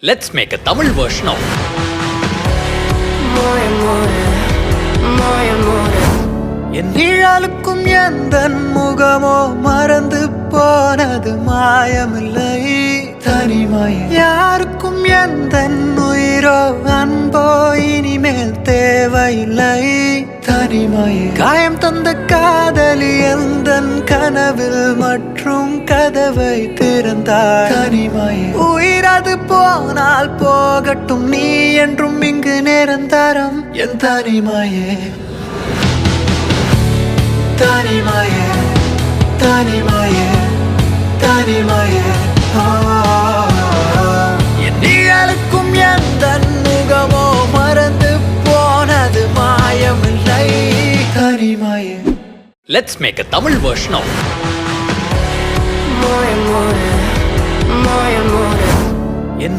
Let's make a Tamil version of என் நிழலுக்கும் எந்தன் முகமோ மறந்து போனது மாயமில்லை தனிமாய் யாருக்கும் எந்தன் உயிரோ அன்போ இனிமேல் தேவையில்லை தனிமாய் காயம் தந்த காதலி எந்தன் கனவில் மற்றும் கதவை திறந்தாய் தனிமாய் உயிரது போனால் போகட்டும் நீ என்றும் இங்கு நிரந்தரம் என் தனிமாயே தனிமாயே தனிமாயே தனிமாயே என் நிழலுக்கும் எந்த முகமோ மறந்து போனது மாயமில்லை தனிமாயே. Let's make a Tamil version of N